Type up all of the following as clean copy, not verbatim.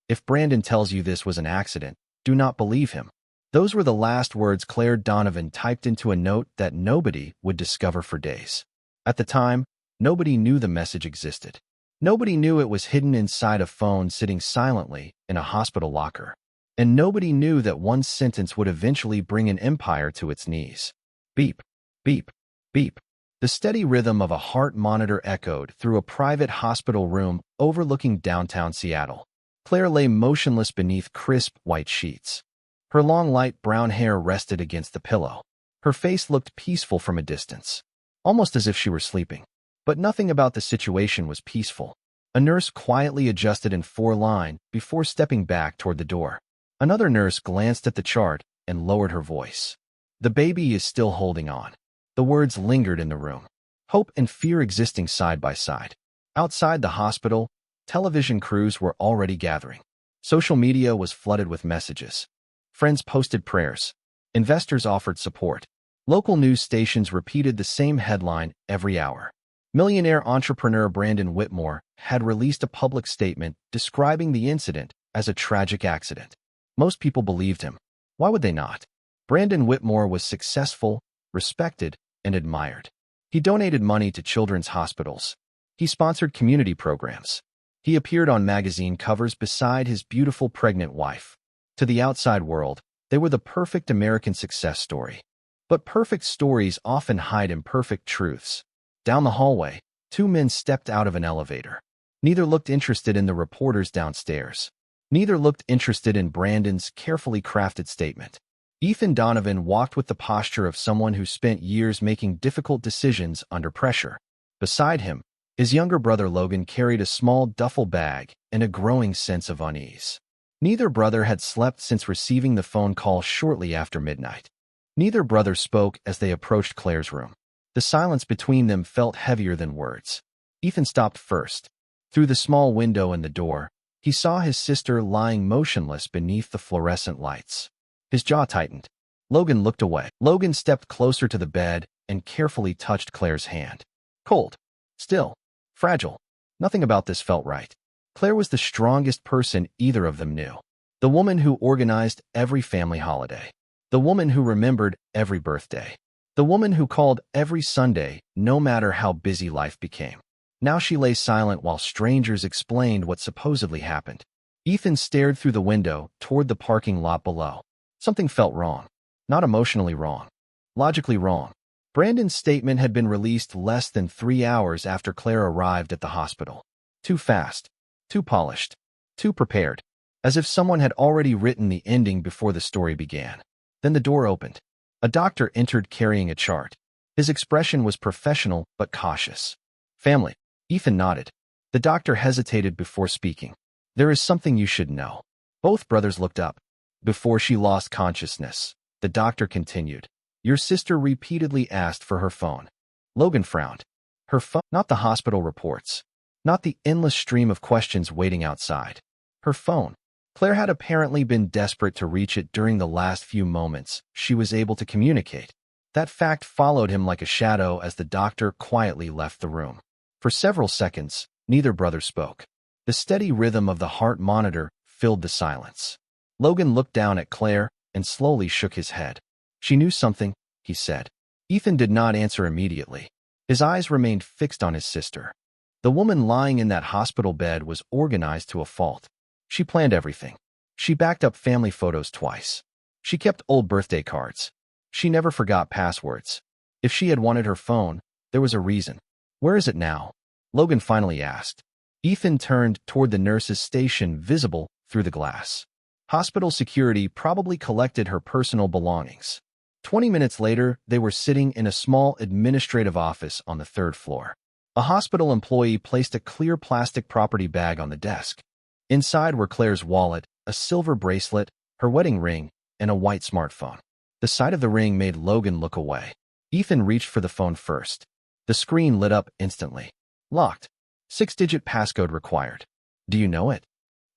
If Brandon tells you this was an accident, do not believe him. Those were the last words Claire Donovan typed into a note that nobody would discover for days. At the time, nobody knew the message existed. Nobody knew it was hidden inside a phone sitting silently in a hospital locker. And nobody knew that one sentence would eventually bring an empire to its knees. Beep, beep, beep. The steady rhythm of a heart monitor echoed through a private hospital room overlooking downtown Seattle. Claire lay motionless beneath crisp white sheets. Her long light brown hair rested against the pillow. Her face looked peaceful from a distance, almost as if she were sleeping. But nothing about the situation was peaceful. A nurse quietly adjusted in 4-line before stepping back toward the door. Another nurse glanced at the chart and lowered her voice. The baby is still holding on. The words lingered in the room, hope and fear existing side by side. Outside the hospital, television crews were already gathering. Social media was flooded with messages. Friends posted prayers. Investors offered support. Local news stations repeated the same headline every hour. Millionaire entrepreneur Brandon Whitmore had released a public statement describing the incident as a tragic accident. Most people believed him. Why would they not? Brandon Whitmore was successful, respected, and admired. He donated money to children's hospitals. He sponsored community programs. He appeared on magazine covers beside his beautiful pregnant wife. To the outside world, they were the perfect American success story. But perfect stories often hide imperfect truths. Down the hallway, 2 men stepped out of an elevator. Neither looked interested in the reporters downstairs. Neither looked interested in Brandon's carefully crafted statement. Ethan Donovan walked with the posture of someone who spent years making difficult decisions under pressure. Beside him, his younger brother Logan carried a small duffel bag and a growing sense of unease. Neither brother had slept since receiving the phone call shortly after midnight. Neither brother spoke as they approached Claire's room. The silence between them felt heavier than words. Ethan stopped first. Through the small window in the door, he saw his sister lying motionless beneath the fluorescent lights. His jaw tightened. Logan looked away. Logan stepped closer to the bed and carefully touched Claire's hand. Cold. Still. Fragile. Nothing about this felt right. Claire was the strongest person either of them knew. The woman who organized every family holiday. The woman who remembered every birthday. The woman who called every Sunday, no matter how busy life became. Now she lay silent while strangers explained what supposedly happened. Ethan stared through the window toward the parking lot below. Something felt wrong. Not emotionally wrong. Logically wrong. Brandon's statement had been released less than 3 hours after Claire arrived at the hospital. Too fast. Too polished. Too prepared. As if someone had already written the ending before the story began. Then the door opened. A doctor entered carrying a chart. His expression was professional but cautious. Family. Ethan nodded. The doctor hesitated before speaking. There is something you should know. Both brothers looked up. Before she lost consciousness, the doctor continued. Your sister repeatedly asked for her phone. Logan frowned. Her phone, not the hospital reports. Not the endless stream of questions waiting outside. Her phone. Claire had apparently been desperate to reach it during the last few moments she was able to communicate. That fact followed him like a shadow as the doctor quietly left the room. For several seconds, neither brother spoke. The steady rhythm of the heart monitor filled the silence. Logan looked down at Claire and slowly shook his head. She knew something, he said. Ethan did not answer immediately. His eyes remained fixed on his sister. The woman lying in that hospital bed was organized to a fault. She planned everything. She backed up family photos twice. She kept old birthday cards. She never forgot passwords. If she had wanted her phone, there was a reason. Where is it now? Logan finally asked. Ethan turned toward the nurse's station visible through the glass. Hospital security probably collected her personal belongings. 20 minutes later, they were sitting in a small administrative office on the 3rd floor. A hospital employee placed a clear plastic property bag on the desk. Inside were Claire's wallet, a silver bracelet, her wedding ring, and a white smartphone. The sight of the ring made Logan look away. Ethan reached for the phone first. The screen lit up instantly. Locked. 6-digit passcode required. Do you know it?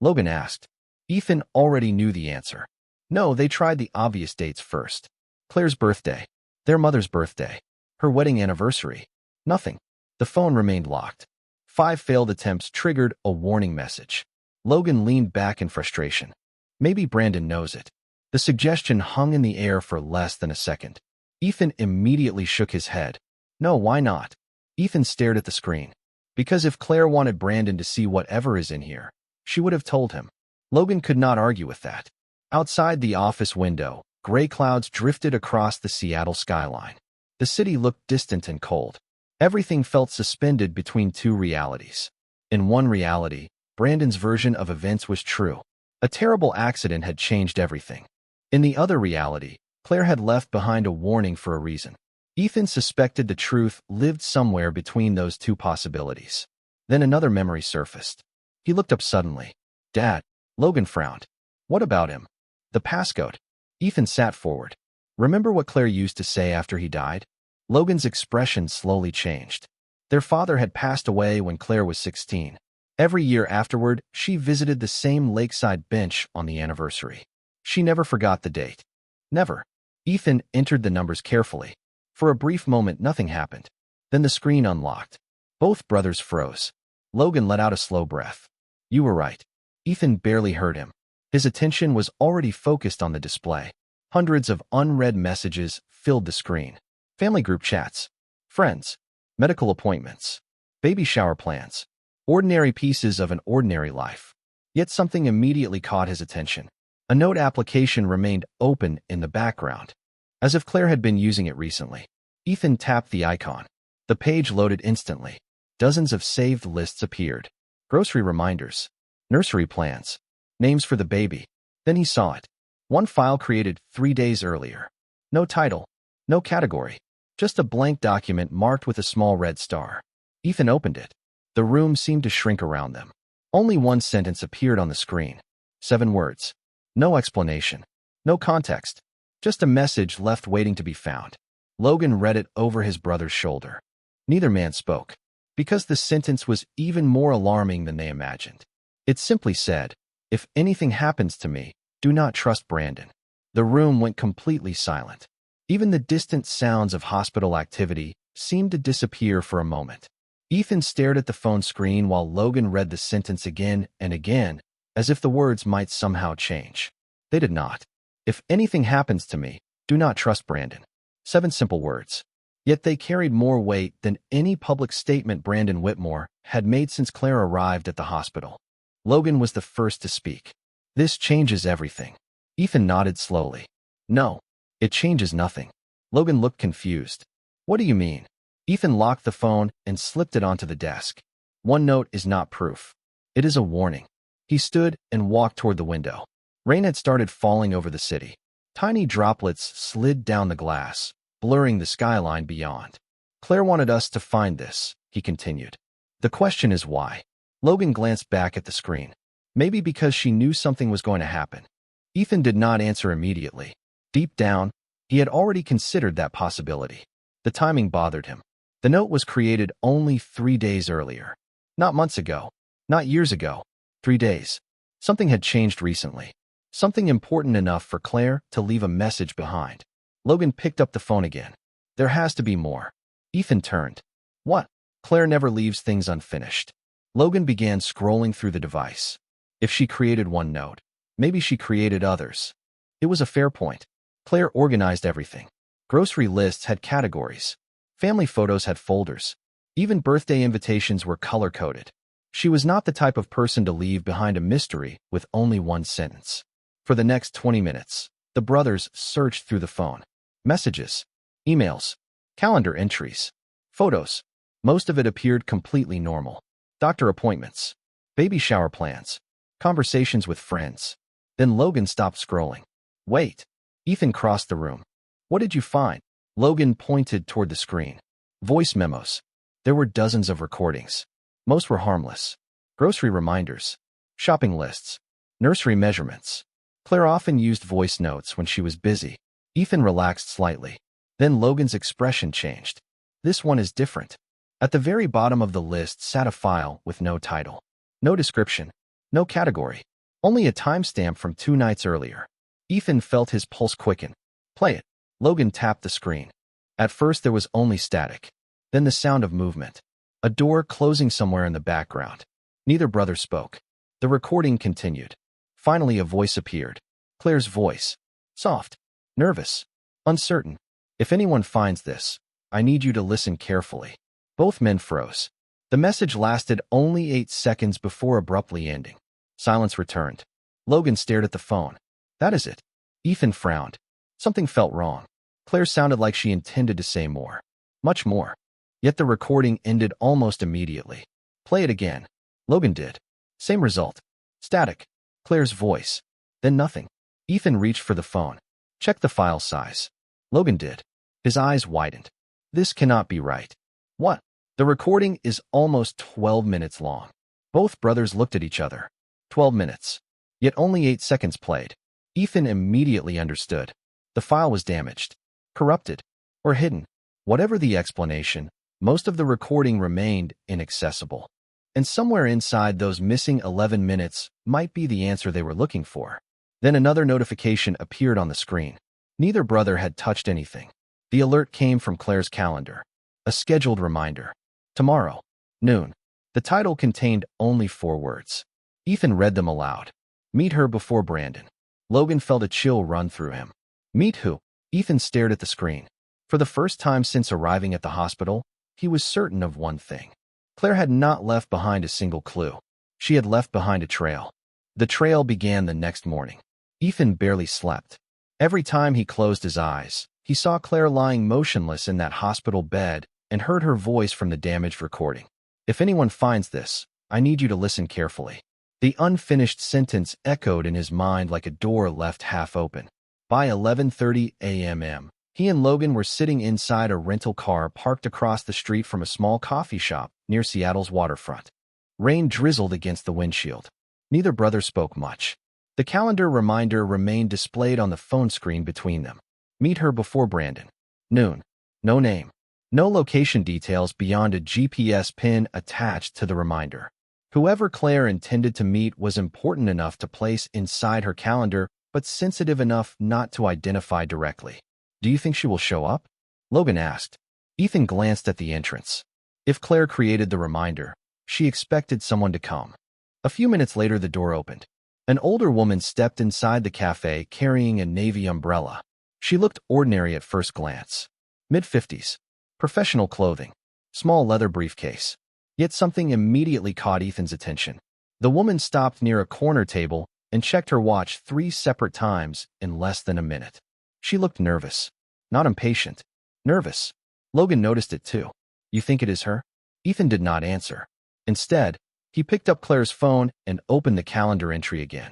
Logan asked. Ethan already knew the answer. No, they tried the obvious dates first. Claire's birthday. Their mother's birthday. Her wedding anniversary. Nothing. The phone remained locked. 5 failed attempts triggered a warning message. Logan leaned back in frustration. Maybe Brandon knows it. The suggestion hung in the air for less than a second. Ethan immediately shook his head. No, why not? Ethan stared at the screen. Because if Claire wanted Brandon to see whatever is in here, she would have told him. Logan could not argue with that. Outside the office window, gray clouds drifted across the Seattle skyline. The city looked distant and cold. Everything felt suspended between two realities. In one reality, Brandon's version of events was true. A terrible accident had changed everything. In the other reality, Claire had left behind a warning for a reason. Ethan suspected the truth lived somewhere between those two possibilities. Then another memory surfaced. He looked up suddenly. Dad. Logan frowned. What about him? The passcode. Ethan sat forward. Remember what Claire used to say after he died? Logan's expression slowly changed. Their father had passed away when Claire was 16. Every year afterward, she visited the same lakeside bench on the anniversary. She never forgot the date. Never. Ethan entered the numbers carefully. For a brief moment, nothing happened. Then the screen unlocked. Both brothers froze. Logan let out a slow breath. You were right. Ethan barely heard him. His attention was already focused on the display. Hundreds of unread messages filled the screen. Family group chats. Friends. Medical appointments. Baby shower plans. Ordinary pieces of an ordinary life. Yet something immediately caught his attention. A note application remained open in the background, as if Claire had been using it recently. Ethan tapped the icon. The page loaded instantly. Dozens of saved lists appeared. Grocery reminders. Nursery plans. Names for the baby. Then he saw it. One file created 3 days earlier. No title. No category. Just a blank document marked with a small red star. Ethan opened it. The room seemed to shrink around them. Only one sentence appeared on the screen. 7 words. No explanation. No context. Just a message left waiting to be found. Logan read it over his brother's shoulder. Neither man spoke, because the sentence was even more alarming than they imagined. It simply said, if anything happens to me, do not trust Brandon. The room went completely silent. Even the distant sounds of hospital activity seemed to disappear for a moment. Ethan stared at the phone screen while Logan read the sentence again and again, as if the words might somehow change. They did not. If anything happens to me, do not trust Brandon. 7 simple words. Yet they carried more weight than any public statement Brandon Whitmore had made since Claire arrived at the hospital. Logan was the first to speak. This changes everything. Ethan nodded slowly. No, it changes nothing. Logan looked confused. What do you mean? Ethan locked the phone and slipped it onto the desk. One note is not proof. It is a warning. He stood and walked toward the window. Rain had started falling over the city. Tiny droplets slid down the glass, blurring the skyline beyond. Claire wanted us to find this, he continued. The question is why? Logan glanced back at the screen. Maybe because she knew something was going to happen. Ethan did not answer immediately. Deep down, he had already considered that possibility. The timing bothered him. The note was created only 3 days earlier. Not months ago. Not years ago. 3 days. Something had changed recently. Something important enough for Claire to leave a message behind. Logan picked up the phone again. There has to be more. Ethan turned. What? Claire never leaves things unfinished. Logan began scrolling through the device. If she created one note, maybe she created others. It was a fair point. Claire organized everything. Grocery lists had categories. Family photos had folders. Even birthday invitations were color-coded. She was not the type of person to leave behind a mystery with only one sentence. For the next 20 minutes, the brothers searched through the phone. Messages, emails, calendar entries, photos. Most of it appeared completely normal. Doctor appointments, baby shower plans, conversations with friends. Then Logan stopped scrolling. Wait. Ethan crossed the room. What did you find? Logan pointed toward the screen. Voice memos. There were dozens of recordings. Most were harmless. Grocery reminders, shopping lists, nursery measurements. Claire often used voice notes when she was busy. Ethan relaxed slightly. Then Logan's expression changed. This one is different. At the very bottom of the list sat a file with no title, no description, no category, only a timestamp from 2 nights earlier. Ethan felt his pulse quicken. Play it. Logan tapped the screen. At first there was only static. Then the sound of movement. A door closing somewhere in the background. Neither brother spoke. The recording continued. Finally, a voice appeared. Claire's voice. Soft, nervous, uncertain. If anyone finds this, I need you to listen carefully. Both men froze. The message lasted only 8 seconds before abruptly ending. Silence returned. Logan stared at the phone. That is it. Ethan frowned. Something felt wrong. Claire sounded like she intended to say more. Much more. Yet the recording ended almost immediately. Play it again. Logan did. Same result. Static. Claire's voice. Then nothing. Ethan reached for the phone. Checked the file size. Logan did. His eyes widened. This cannot be right. What? The recording is almost 12 minutes long. Both brothers looked at each other. 12 minutes. Yet only 8 seconds played. Ethan immediately understood. The file was damaged, corrupted, or hidden. Whatever the explanation, most of the recording remained inaccessible. And somewhere inside those missing 11 minutes might be the answer they were looking for. Then another notification appeared on the screen. Neither brother had touched anything. The alert came from Claire's calendar. A scheduled reminder. Tomorrow, noon. The title contained only 4 words. Ethan read them aloud. Meet her before Brandon. Logan felt a chill run through him. Meet who? Ethan stared at the screen. For the first time since arriving at the hospital, he was certain of one thing. Claire had not left behind a single clue. She had left behind a trail. The trail began the next morning. Ethan barely slept. Every time he closed his eyes, he saw Claire lying motionless in that hospital bed and heard her voice from the damaged recording. If anyone finds this, I need you to listen carefully. The unfinished sentence echoed in his mind like a door left half open. By 11:30 a.m., he and Logan were sitting inside a rental car parked across the street from a small coffee shop near Seattle's waterfront. Rain drizzled against the windshield. Neither brother spoke much. The calendar reminder remained displayed on the phone screen between them. Meet her before Brandon. Noon. No name. No location details beyond a GPS pin attached to the reminder. Whoever Claire intended to meet was important enough to place inside her calendar, but sensitive enough not to identify directly. Do you think she will show up? Logan asked. Ethan glanced at the entrance. If Claire created the reminder, she expected someone to come. A few minutes later, the door opened. An older woman stepped inside the cafe carrying a navy umbrella. She looked ordinary at first glance. Mid-50s. Professional clothing. Small leather briefcase. Yet something immediately caught Ethan's attention. The woman stopped near a corner table and checked her watch 3 separate times in less than a minute. She looked nervous. Not impatient. Nervous. Logan noticed it too. You think it is her? Ethan did not answer. Instead, he picked up Claire's phone and opened the calendar entry again.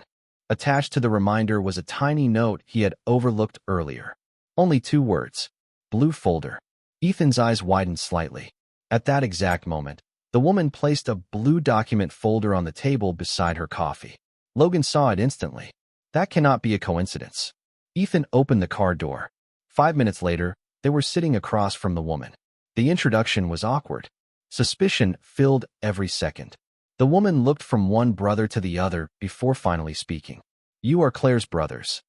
Attached to the reminder was a tiny note he had overlooked earlier. Only 2 words. Blue folder. Ethan's eyes widened slightly. At that exact moment, the woman placed a blue document folder on the table beside her coffee. Logan saw it instantly. That cannot be a coincidence. Ethan opened the car door. 5 minutes later, they were sitting across from the woman. The introduction was awkward. Suspicion filled every second. The woman looked from one brother to the other before finally speaking. You are Claire's brothers.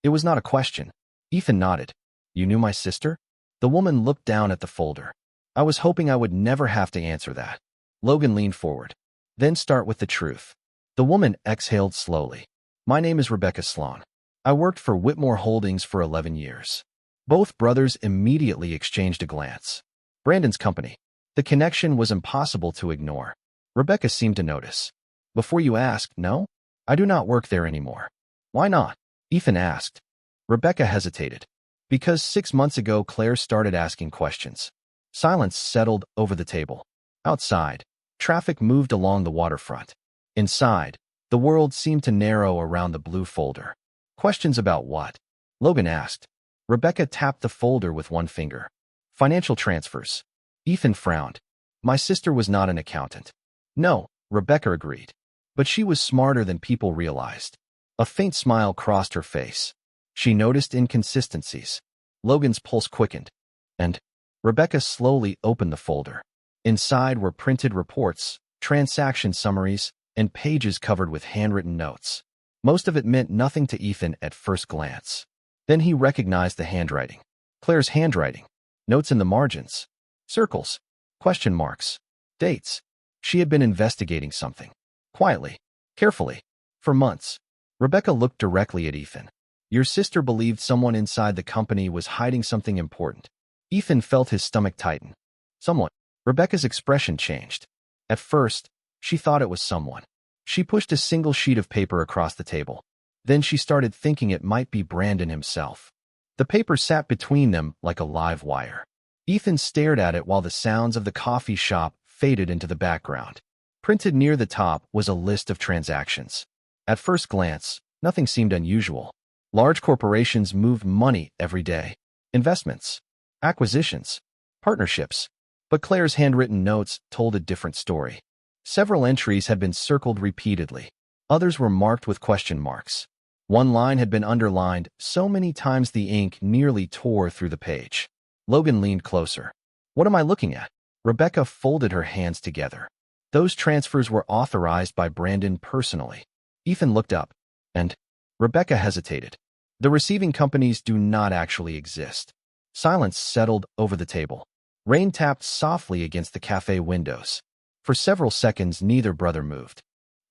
It was not a question. Ethan nodded. You knew my sister? The woman looked down at the folder. I was hoping I would never have to answer that. Logan leaned forward. Then start with the truth. The woman exhaled slowly. My name is Rebecca Sloan. I worked for Whitmore Holdings for 11 years. Both brothers immediately exchanged a glance. Brandon's company. The connection was impossible to ignore. Rebecca seemed to notice. Before you ask, no? I do not work there anymore. Why not? Ethan asked. Rebecca hesitated. Because 6 months ago, Claire started asking questions. Silence settled over the table. Outside, traffic moved along the waterfront. Inside, the world seemed to narrow around the blue folder. Questions about what? Logan asked. Rebecca tapped the folder with one finger. Financial transfers. Ethan frowned. My sister was not an accountant. No, Rebecca agreed. But she was smarter than people realized. A faint smile crossed her face. She noticed inconsistencies. Logan's pulse quickened. And Rebecca slowly opened the folder. Inside were printed reports, transaction summaries, and pages covered with handwritten notes. Most of it meant nothing to Ethan at first glance. Then he recognized the handwriting. Claire's handwriting. Notes in the margins. Circles. Question marks. Dates. She had been investigating something. Quietly. Carefully. For months, Rebecca looked directly at Ethan. Your sister believed someone inside the company was hiding something important. Ethan felt his stomach tighten. Someone. Rebecca's expression changed. At first, she thought it was someone. She pushed a single sheet of paper across the table. Then she started thinking it might be Brandon himself. The paper sat between them like a live wire. Ethan stared at it while the sounds of the coffee shop faded into the background. Printed near the top was a list of transactions. At first glance, nothing seemed unusual. Large corporations moved money every day. Investments, acquisitions, partnerships. But Claire's handwritten notes told a different story. Several entries had been circled repeatedly. Others were marked with question marks. One line had been underlined so many times the ink nearly tore through the page. Logan leaned closer. What am I looking at? Rebecca folded her hands together. Those transfers were authorized by Brandon personally. Ethan looked up, and Rebecca hesitated. The receiving companies do not actually exist. Silence settled over the table. Rain tapped softly against the cafe windows. For several seconds, neither brother moved.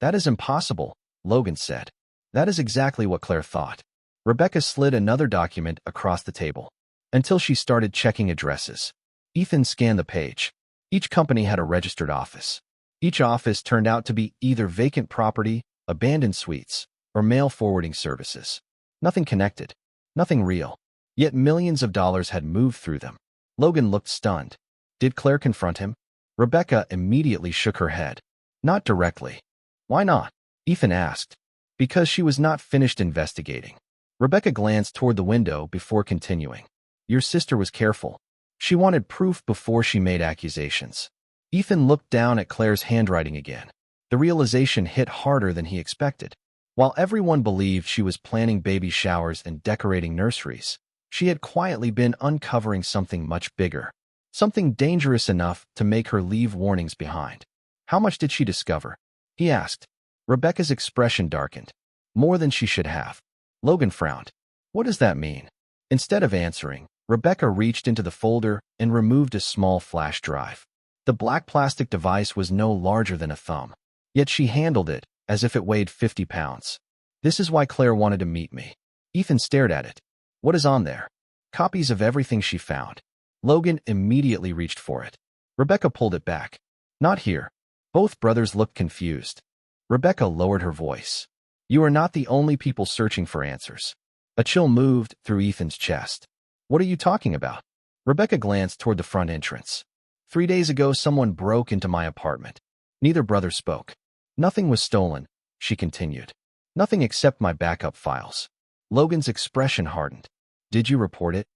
That is impossible, Logan said. That is exactly what Claire thought. Rebecca slid another document across the table, until she started checking addresses. Ethan scanned the page. Each company had a registered office. Each office turned out to be either vacant property, abandoned suites, or mail forwarding services. Nothing connected. Nothing real. Yet millions of dollars had moved through them. Logan looked stunned. Did Claire confront him? Rebecca immediately shook her head. Not directly. Why not? Ethan asked. Because she was not finished investigating. Rebecca glanced toward the window before continuing. Your sister was careful. She wanted proof before she made accusations. Ethan looked down at Claire's handwriting again. The realization hit harder than he expected. While everyone believed she was planning baby showers and decorating nurseries, she had quietly been uncovering something much bigger. Something dangerous enough to make her leave warnings behind. How much did she discover? He asked. Rebecca's expression darkened. More than she should have. Logan frowned. What does that mean? Instead of answering, Rebecca reached into the folder and removed a small flash drive. The black plastic device was no larger than a thumb. Yet she handled it as if it weighed 50 pounds. This is why Claire wanted to meet me. Ethan stared at it. What is on there? Copies of everything she found. Logan immediately reached for it. Rebecca pulled it back. Not here. Both brothers looked confused. Rebecca lowered her voice. You are not the only people searching for answers. A chill moved through Ethan's chest. What are you talking about? Rebecca glanced toward the front entrance. 3 days ago, someone broke into my apartment. Neither brother spoke. Nothing was stolen, she continued. Nothing except my backup files. Logan's expression hardened. Did you report it?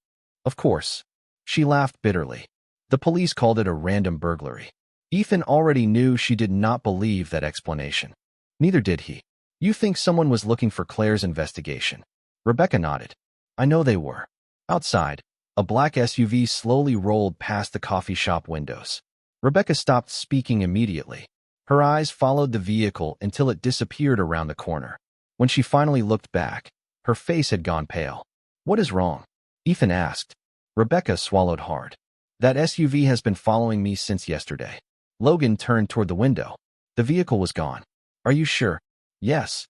Of course. She laughed bitterly. The police called it a random burglary. Ethan already knew she did not believe that explanation. Neither did he. You think someone was looking for Claire's investigation? Rebecca nodded. I know they were. Outside, a black SUV slowly rolled past the coffee shop windows. Rebecca stopped speaking immediately. Her eyes followed the vehicle until it disappeared around the corner. When she finally looked back, her face had gone pale. What is wrong? Ethan asked. Rebecca swallowed hard. That SUV has been following me since yesterday. Logan turned toward the window. The vehicle was gone. Are you sure? Yes.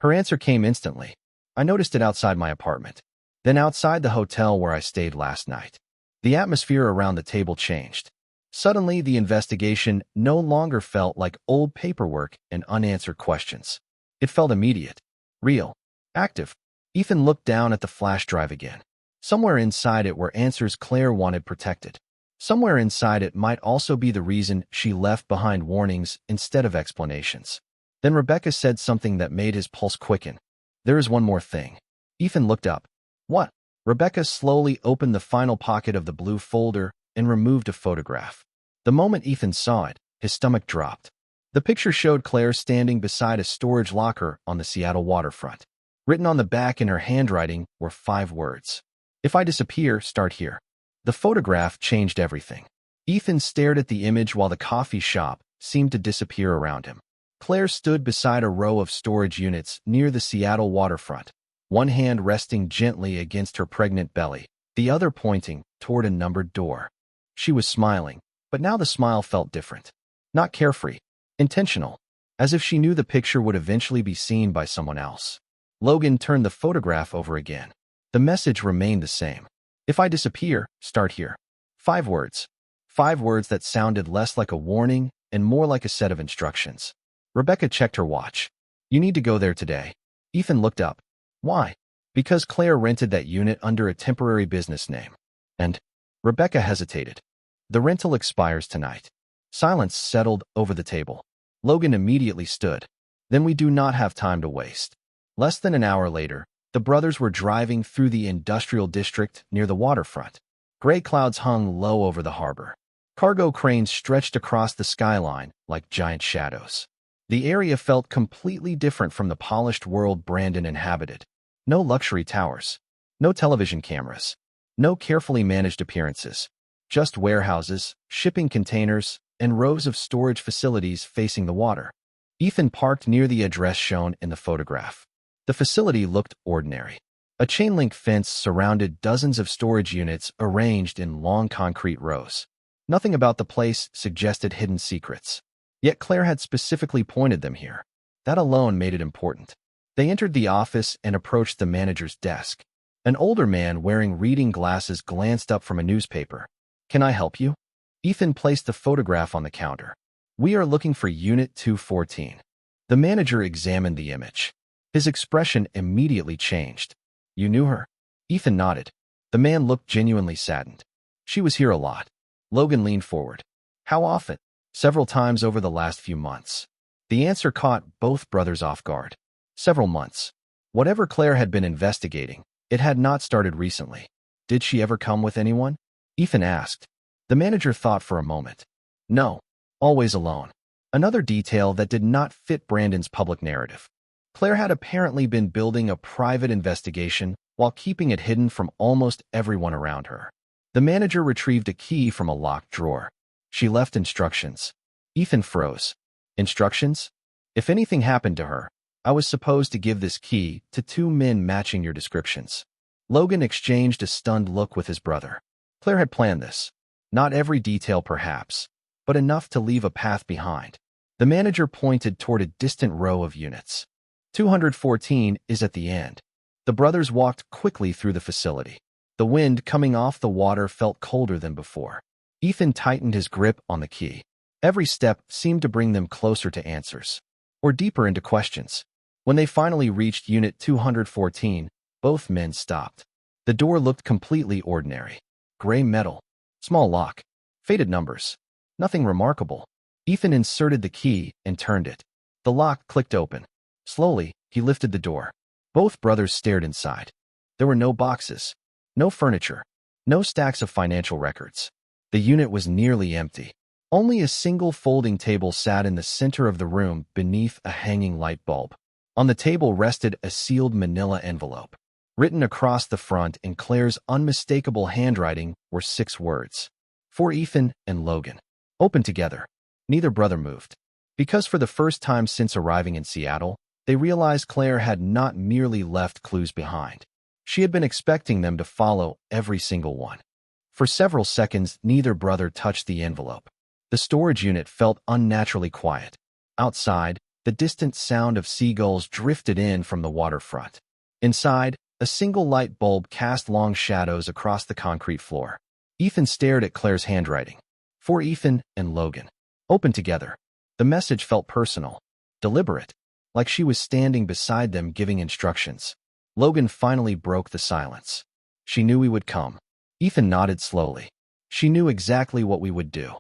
Her answer came instantly. I noticed it outside my apartment. Then outside the hotel where I stayed last night. The atmosphere around the table changed. Suddenly, the investigation no longer felt like old paperwork and unanswered questions. It felt immediate, real, active. Ethan looked down at the flash drive again. Somewhere inside it were answers Claire wanted protected. Somewhere inside it might also be the reason she left behind warnings instead of explanations. Then Rebecca said something that made his pulse quicken. There is one more thing. Ethan looked up. What? Rebecca slowly opened the final pocket of the blue folder and removed a photograph. The moment Ethan saw it, his stomach dropped. The picture showed Claire standing beside a storage locker on the Seattle waterfront. Written on the back in her handwriting were 5 words. If I disappear, start here. The photograph changed everything. Ethan stared at the image while the coffee shop seemed to disappear around him. Claire stood beside a row of storage units near the Seattle waterfront, one hand resting gently against her pregnant belly, the other pointing toward a numbered door. She was smiling, but now the smile felt different. Not carefree, intentional. as if she knew the picture would eventually be seen by someone else. Logan turned the photograph over again. The message remained the same. If I disappear, start here. 5 words. 5 words that sounded less like a warning and more like a set of instructions. Rebecca checked her watch. You need to go there today. Ethan looked up. Why? Because Claire rented that unit under a temporary business name. And Rebecca hesitated. The rental expires tonight. Silence settled over the table. Logan immediately stood. Then we do not have time to waste. Less than an hour later, the brothers were driving through the industrial district near the waterfront. Gray clouds hung low over the harbor. Cargo cranes stretched across the skyline like giant shadows. The area felt completely different from the polished world Brandon inhabited. No luxury towers. No television cameras. No carefully managed appearances. Just warehouses, shipping containers, and rows of storage facilities facing the water. Ethan parked near the address shown in the photograph. The facility looked ordinary. A chain-link fence surrounded dozens of storage units arranged in long concrete rows. Nothing about the place suggested hidden secrets. Yet Claire had specifically pointed them here. That alone made it important. They entered the office and approached the manager's desk. An older man wearing reading glasses glanced up from a newspaper. Can I help you? Ethan placed the photograph on the counter. We are looking for Unit 214. The manager examined the image. His expression immediately changed. You knew her? Ethan nodded. The man looked genuinely saddened. She was here a lot. Logan leaned forward. How often? Several times over the last few months. The answer caught both brothers off guard. Several months. Whatever Claire had been investigating, it had not started recently. Did she ever come with anyone? Ethan asked. The manager thought for a moment. No. Always alone. Another detail that did not fit Brandon's public narrative. Claire had apparently been building a private investigation while keeping it hidden from almost everyone around her. The manager retrieved a key from a locked drawer. She left instructions. Ethan froze. Instructions? If anything happened to her, I was supposed to give this key to 2 men matching your descriptions. Logan exchanged a stunned look with his brother. Claire had planned this. Not every detail perhaps, but enough to leave a path behind. The manager pointed toward a distant row of units. 214 is at the end. The brothers walked quickly through the facility. The wind coming off the water felt colder than before. Ethan tightened his grip on the key. Every step seemed to bring them closer to answers, or deeper into questions. When they finally reached Unit 214, both men stopped. The door looked completely ordinary. Gray metal, small lock, faded numbers. Nothing remarkable. Ethan inserted the key and turned it. The lock clicked open. Slowly, he lifted the door. Both brothers stared inside. There were no boxes, no furniture, no stacks of financial records. The unit was nearly empty. Only a single folding table sat in the center of the room beneath a hanging light bulb. On the table rested a sealed manila envelope. Written across the front in Claire's unmistakable handwriting were 6 words. For Ethan and Logan. Open together. Neither brother moved. Because for the first time since arriving in Seattle, they realized Claire had not merely left clues behind. She had been expecting them to follow every single one. For several seconds, neither brother touched the envelope. The storage unit felt unnaturally quiet. Outside, the distant sound of seagulls drifted in from the waterfront. Inside, a single light bulb cast long shadows across the concrete floor. Ethan stared at Claire's handwriting. For Ethan and Logan. Open together. The message felt personal, deliberate, like she was standing beside them giving instructions. Logan finally broke the silence. She knew we would come. Ethan nodded slowly. She knew exactly what we would do.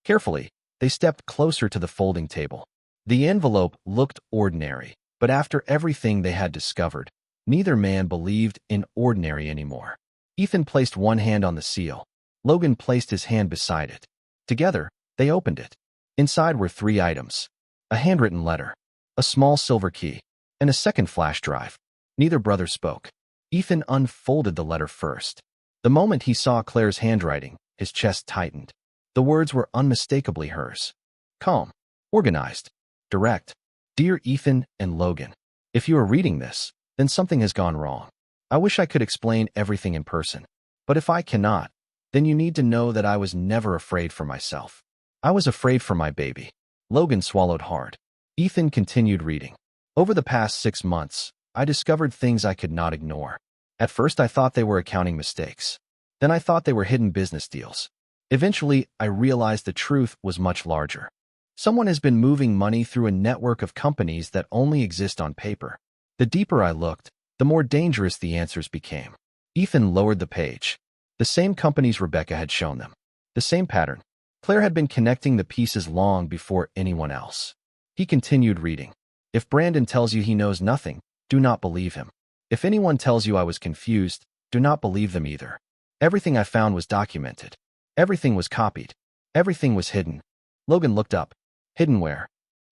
Carefully, they stepped closer to the folding table. The envelope looked ordinary, but after everything they had discovered, neither man believed in ordinary anymore. Ethan placed one hand on the seal. Logan placed his hand beside it. Together, they opened it. Inside were 3 items. A handwritten letter, a small silver key, and a second flash drive. Neither brother spoke. Ethan unfolded the letter first. The moment he saw Claire's handwriting, his chest tightened. The words were unmistakably hers. Calm, organized, direct. Dear Ethan and Logan, if you are reading this, then something has gone wrong. I wish I could explain everything in person. But if I cannot, then you need to know that I was never afraid for myself. I was afraid for my baby. Logan swallowed hard. Ethan continued reading. Over the past 6 months, I discovered things I could not ignore. At first, I thought they were accounting mistakes. Then I thought they were hidden business deals. Eventually, I realized the truth was much larger. Someone has been moving money through a network of companies that only exist on paper. The deeper I looked, the more dangerous the answers became. Ethan lowered the page. The same companies Rebecca had shown them. The same pattern. Claire had been connecting the pieces long before anyone else. He continued reading. If Brandon tells you he knows nothing, do not believe him. If anyone tells you I was confused, do not believe them either. Everything I found was documented. Everything was copied. Everything was hidden. Logan looked up. Hidden where?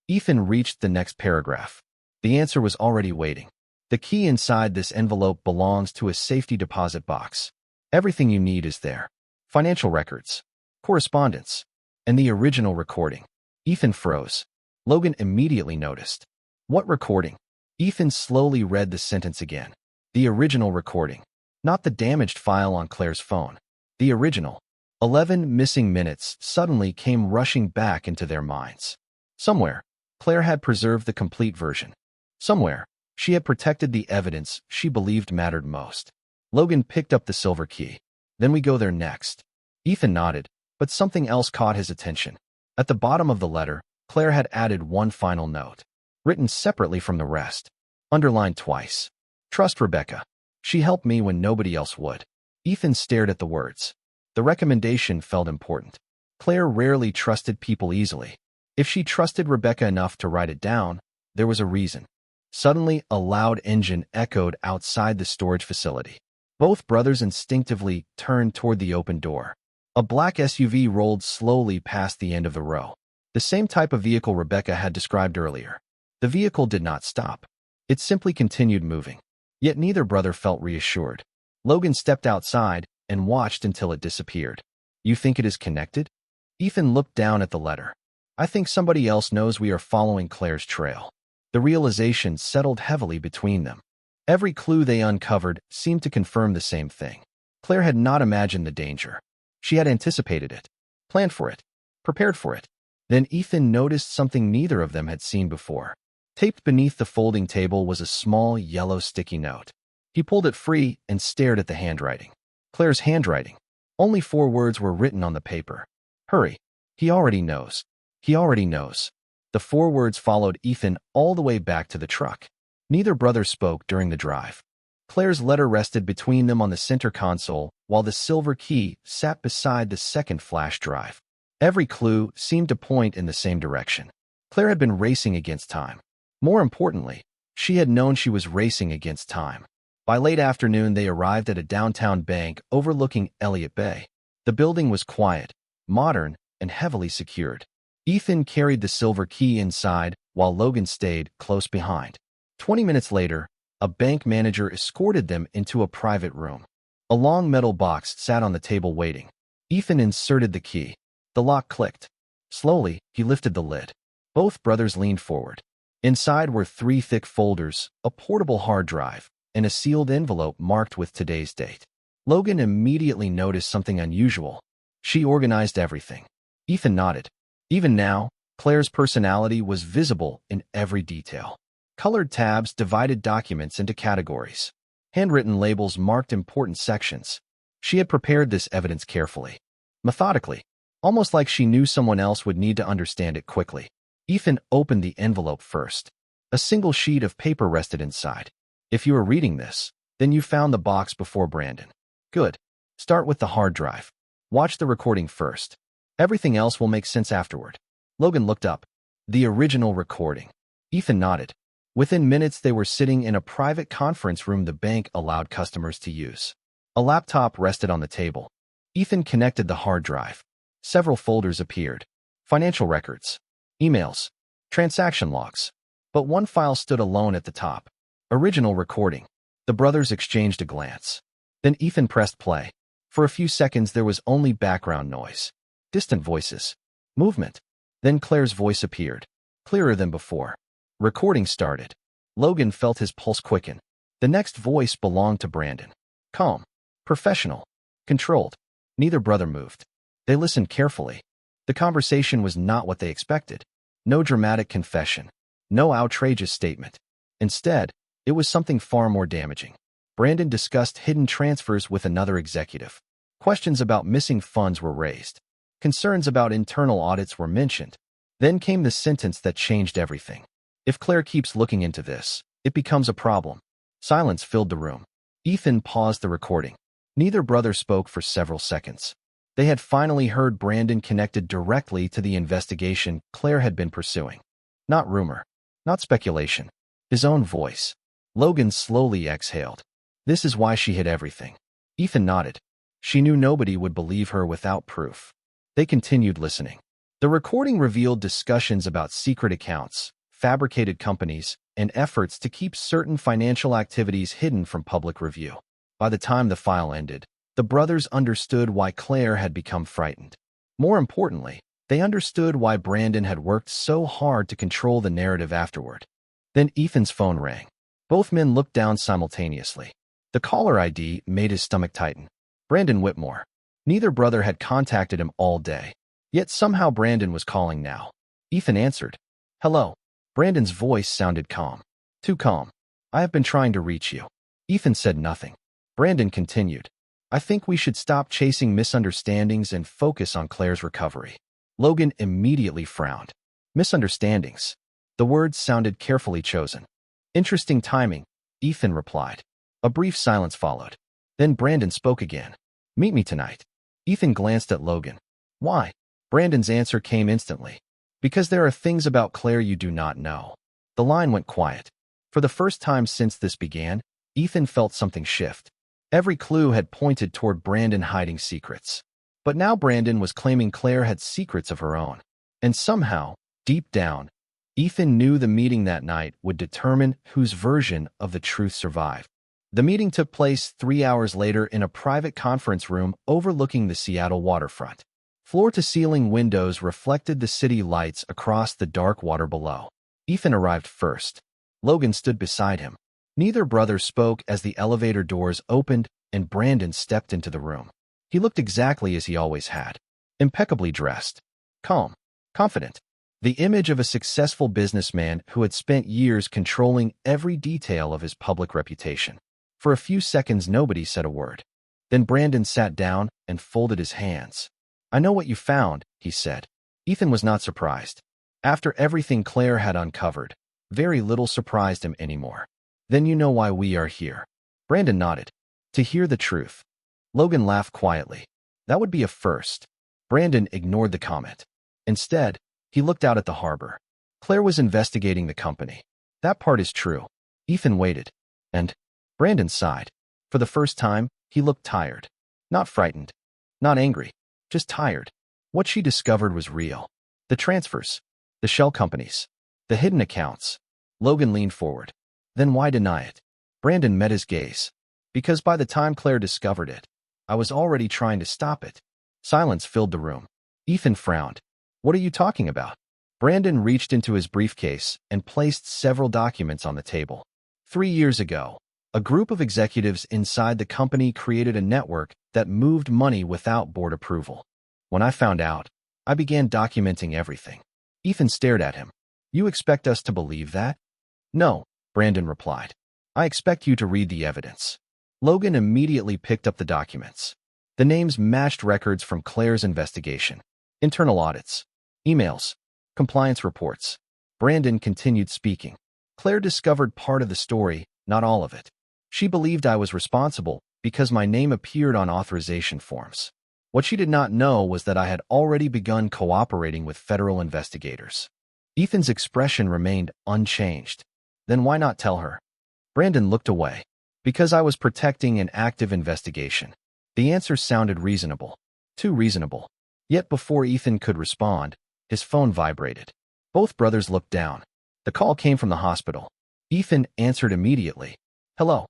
Ethan reached the next paragraph. The answer was already waiting. The key inside this envelope belongs to a safety deposit box. Everything you need is there. Financial records, correspondence, and the original recording. Ethan froze. Logan immediately noticed. What recording? Ethan slowly read the sentence again. The original recording. Not the damaged file on Claire's phone. The original. 11 missing minutes suddenly came rushing back into their minds. Somewhere, Claire had preserved the complete version. Somewhere, she had protected the evidence she believed mattered most. Logan picked up the silver key. Then we go there next. Ethan nodded, but something else caught his attention. At the bottom of the letter, Claire had added one final note, written separately from the rest. Underlined twice. Trust Rebecca. She helped me when nobody else would. Ethan stared at the words. The recommendation felt important. Claire rarely trusted people easily. If she trusted Rebecca enough to write it down, there was a reason. Suddenly, a loud engine echoed outside the storage facility. Both brothers instinctively turned toward the open door. A black SUV rolled slowly past the end of the row. The same type of vehicle Rebecca had described earlier. The vehicle did not stop. It simply continued moving. Yet neither brother felt reassured. Logan stepped outside and watched until it disappeared. You think it is connected? Ethan looked down at the letter. I think somebody else knows we are following Claire's trail. The realization settled heavily between them. Every clue they uncovered seemed to confirm the same thing. Claire had not imagined the danger. She had anticipated it, planned for it, prepared for it. Then Ethan noticed something neither of them had seen before. Taped beneath the folding table was a small yellow sticky note. He pulled it free and stared at the handwriting. Claire's handwriting. Only 4 words were written on the paper. Hurry. He already knows. He already knows. The 4 words followed Ethan all the way back to the truck. Neither brother spoke during the drive. Claire's letter rested between them on the center console, while the silver key sat beside the second flash drive. Every clue seemed to point in the same direction. Claire had been racing against time. More importantly, she had known she was racing against time. By late afternoon, they arrived at a downtown bank overlooking Elliott Bay. The building was quiet, modern, and heavily secured. Ethan carried the silver key inside, while Logan stayed close behind. 20 minutes later, a bank manager escorted them into a private room. A long metal box sat on the table waiting. Ethan inserted the key. The lock clicked. Slowly, he lifted the lid. Both brothers leaned forward. Inside were 3 thick folders, a portable hard drive, and a sealed envelope marked with today's date. Logan immediately noticed something unusual. She organized everything. Ethan nodded. Even now, Claire's personality was visible in every detail. Colored tabs divided documents into categories. Handwritten labels marked important sections. She had prepared this evidence carefully, methodically, almost like she knew someone else would need to understand it quickly. Ethan opened the envelope first. A single sheet of paper rested inside. If you are reading this, then you found the box before Brandon. Good. Start with the hard drive. Watch the recording first. Everything else will make sense afterward. Logan looked up. The original recording. Ethan nodded. Within minutes, they were sitting in a private conference room the bank allowed customers to use. A laptop rested on the table. Ethan connected the hard drive. Several folders appeared. Financial records, emails, transaction logs. But one file stood alone at the top. Original recording. The brothers exchanged a glance. Then Ethan pressed play. For a few seconds, there was only background noise. Distant voices. Movement. Then Claire's voice appeared. Clearer than before. Recording started. Logan felt his pulse quicken. The next voice belonged to Brandon. Calm. Professional. Controlled. Neither brother moved. They listened carefully. The conversation was not what they expected. No dramatic confession. No outrageous statement. Instead, it was something far more damaging. Brandon discussed hidden transfers with another executive. Questions about missing funds were raised. Concerns about internal audits were mentioned. Then came the sentence that changed everything. If Claire keeps looking into this, it becomes a problem. Silence filled the room. Ethan paused the recording. Neither brother spoke for several seconds. They had finally heard Brandon connected directly to the investigation Claire had been pursuing. Not rumor. Not speculation. His own voice. Logan slowly exhaled. This is why she hid everything. Ethan nodded. She knew nobody would believe her without proof. They continued listening. The recording revealed discussions about secret accounts, fabricated companies, and efforts to keep certain financial activities hidden from public review. By the time the file ended, the brothers understood why Claire had become frightened. More importantly, they understood why Brandon had worked so hard to control the narrative afterward. Then Ethan's phone rang. Both men looked down simultaneously. The caller ID made his stomach tighten. Brandon Whitmore. Neither brother had contacted him all day. Yet somehow Brandon was calling now. Ethan answered. Hello. Brandon's voice sounded calm. Too calm. I have been trying to reach you. Ethan said nothing. Brandon continued. I think we should stop chasing misunderstandings and focus on Claire's recovery. Logan immediately frowned. Misunderstandings. The words sounded carefully chosen. Interesting timing, Ethan replied. A brief silence followed. Then Brandon spoke again. Meet me tonight. Ethan glanced at Logan. Why? Brandon's answer came instantly. Because there are things about Claire you do not know. The line went quiet. For the first time since this began, Ethan felt something shift. Every clue had pointed toward Brandon hiding secrets. But now Brandon was claiming Claire had secrets of her own. And somehow, deep down, Ethan knew the meeting that night would determine whose version of the truth survived. The meeting took place 3 hours later in a private conference room overlooking the Seattle waterfront. Floor-to-ceiling windows reflected the city lights across the dark water below. Ethan arrived first. Logan stood beside him. Neither brother spoke as the elevator doors opened and Brandon stepped into the room. He looked exactly as he always had. Impeccably dressed. Calm. Confident. The image of a successful businessman who had spent years controlling every detail of his public reputation. For a few seconds nobody said a word. Then Brandon sat down and folded his hands. I know what you found, he said. Ethan was not surprised. After everything Claire had uncovered, very little surprised him anymore. Then you know why we are here. Brandon nodded. To hear the truth. Logan laughed quietly. That would be a first. Brandon ignored the comment. Instead, he looked out at the harbor. Claire was investigating the company. That part is true. Ethan waited. And Brandon sighed. For the first time, he looked tired. Not frightened. Not angry. Just tired. What she discovered was real. The transfers. The shell companies. The hidden accounts. Logan leaned forward. Then why deny it? Brandon met his gaze. Because by the time Claire discovered it, I was already trying to stop it. Silence filled the room. Ethan frowned. What are you talking about? Brandon reached into his briefcase and placed several documents on the table. 3 years ago, a group of executives inside the company created a network that moved money without board approval. When I found out, I began documenting everything. Ethan stared at him. You expect us to believe that? No, Brandon replied. I expect you to read the evidence. Logan immediately picked up the documents. The names matched records from Claire's investigation. Internal audits. Emails. Compliance reports. Brandon continued speaking. Claire discovered part of the story, not all of it. She believed I was responsible because my name appeared on authorization forms. What she did not know was that I had already begun cooperating with federal investigators. Ethan's expression remained unchanged. Then why not tell her? Brandon looked away. Because I was protecting an active investigation. The answer sounded reasonable. Too reasonable. Yet before Ethan could respond, his phone vibrated. Both brothers looked down. The call came from the hospital. Ethan answered immediately. Hello.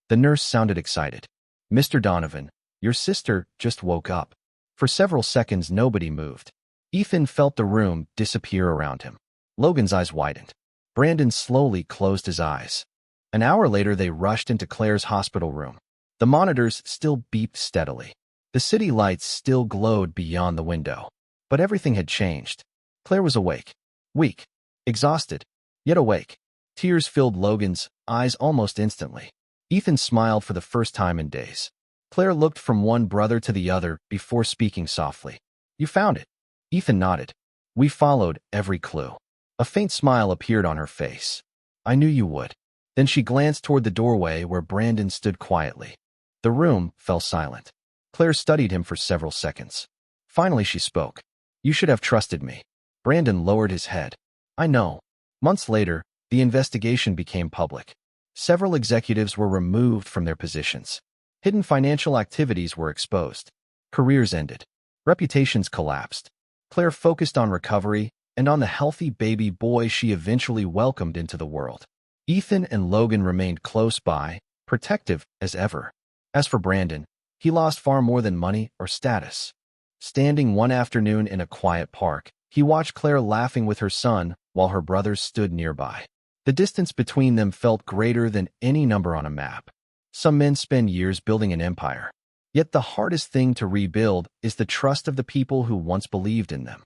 The nurse sounded excited. Mr. Donovan, your sister just woke up. For several seconds nobody moved. Ethan felt the room disappear around him. Logan's eyes widened. Brandon slowly closed his eyes. An hour later they rushed into Claire's hospital room. The monitors still beeped steadily. The city lights still glowed beyond the window. But everything had changed. Claire was awake. Weak. Exhausted. yet awake. Tears filled Logan's eyes almost instantly. Ethan smiled for the first time in days. Claire looked from one brother to the other before speaking softly. "You found it." Ethan nodded. "We followed every clue." A faint smile appeared on her face. "I knew you would." Then she glanced toward the doorway where Brandon stood quietly. The room fell silent. Claire studied him for several seconds. Finally she spoke. "You should have trusted me." Brandon lowered his head. "I know." Months later, the investigation became public. Several executives were removed from their positions. Hidden financial activities were exposed. Careers ended. Reputations collapsed. Claire focused on recovery and on the healthy baby boy she eventually welcomed into the world. Ethan and Logan remained close by, protective as ever. As for Brandon, he lost far more than money or status. Standing one afternoon in a quiet park, he watched Claire laughing with her son while her brothers stood nearby. The distance between them felt greater than any number on a map. Some men spend years building an empire. Yet the hardest thing to rebuild is the trust of the people who once believed in them.